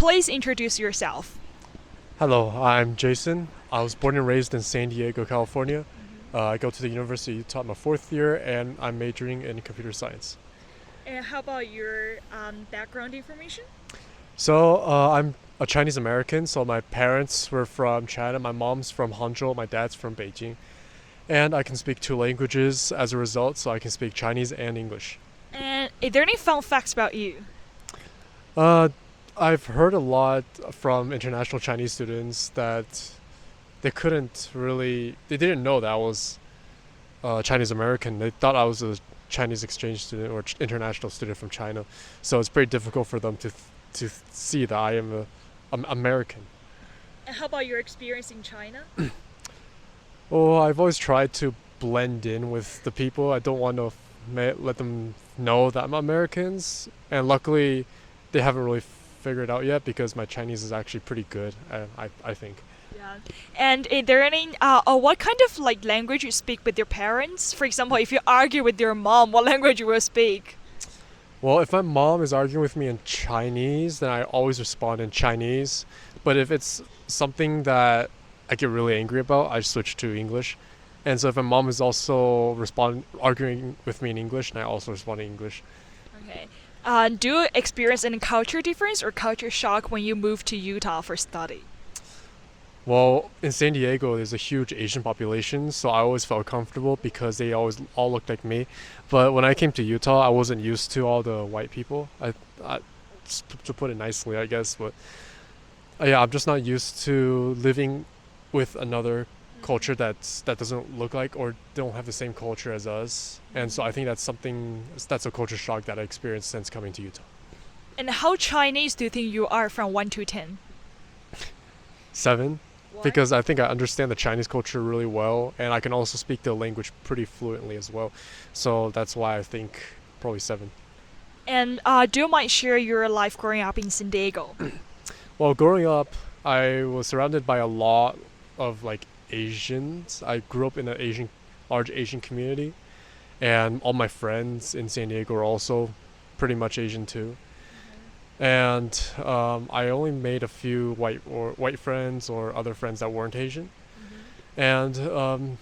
please introduce yourself. Hello, I'm Jason. I was born and raised in San Diego, California. I go to the University of Utah, my fourth year, and I'm majoring in computer science. And how about your background information? So I'm a Chinese American. So my parents were from China. My mom's from Hangzhou. My dad's from Beijing, and I can speak two languages as a result. So I can speak Chinese and English. And are there any fun facts about you? Uh, I've heard a lot from international Chinese students that they didn't know that I was Chinese American. They thought I was a Chinese exchange student or international student from China. So it's pretty difficult for them to see that I am American. And how about your experience in China? Oh, I've always tried to blend in with the people. I don't want to let them know that I'm Americans. And luckily, they haven't really figured it out yet because my Chinese is actually pretty good. I think. Yeah. And is there any what kind of like language you speak with your parents? For example, if you argue with your mom, what language you will speak? Well, if my mom is arguing with me in Chinese, then I always respond in Chinese. But if it's something that I get really angry about, I switch to English. And so if my mom is also arguing with me in English, and I also respond in English. Okay. Do you experience any culture difference or culture shock when you move to Utah for study? Well, in San Diego, there's a huge Asian population, so I always felt comfortable because they always all looked like me. But when I came to Utah, I wasn't used to all the white people. To put it nicely, I guess. But yeah, I'm just not used to living with another culture that doesn't look like or don't have the same culture as us. And so I think that's a culture shock that I experienced since coming to Utah. And how Chinese do you think you are from 1 to 10? 7. Why? Because I think I understand the Chinese culture really well, and I can also speak the language pretty fluently as well. So that's why I think probably 7. And do you mind share your life growing up in San Diego? Well, growing up, I was surrounded by a lot of like Asians. I grew up in a large Asian community, and all my friends in San Diego are also pretty much Asian too. And I only made a few white friends or other friends that weren't Asian. And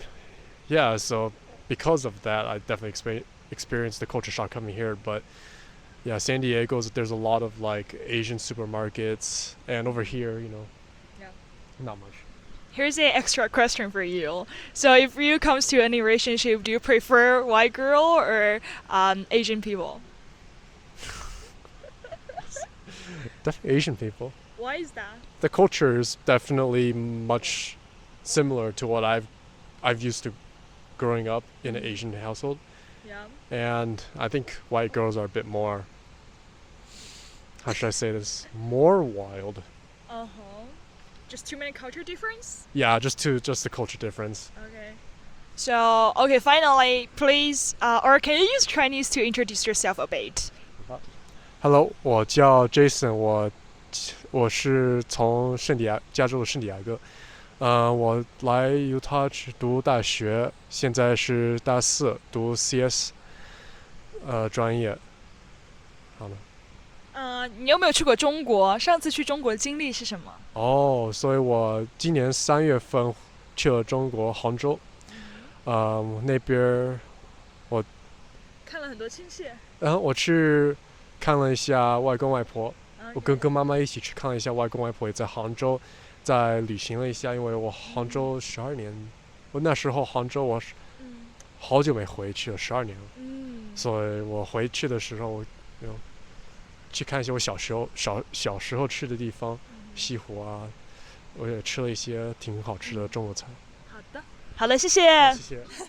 yeah, so because of that, I definitely experienced the culture shock coming here. But yeah, San Diego's there's a lot of like Asian supermarkets, and over here, Yeah. not much. Here's an extra question for you. So if you comes to any relationship, do you prefer white girl or Asian people? Definitely Asian people. Why is that? The culture is definitely much similar to what I've used to growing up in an Asian household. Yeah. And I think white girls are a bit more, how should I say this, more wild. Uh-huh. Just too many culture difference? Yeah, just the culture difference. Okay. So, okay, finally, please, or can you use Chinese to introduce yourself a bit? Hello，我叫 Jason，我是从加州的圣地亚哥，我来犹他去读大学，现在是大4，读 CS 专业。好了。你有没有去过中国？上次去中国的经历是什么？哦，所以我今年3月份去了中国杭州，那边我看了很多亲戚。我去看了一下外公外婆， Okay. 我跟妈妈一起去看了一下外公外婆，也在杭州，在旅行了一下，因为我杭州12年，我那时候杭州我好久没回去了，12年了，所以我回去的时候，去看一些我小时候去的地方，西湖啊，我也吃了一些挺好吃的中国菜。好的，谢谢。谢谢。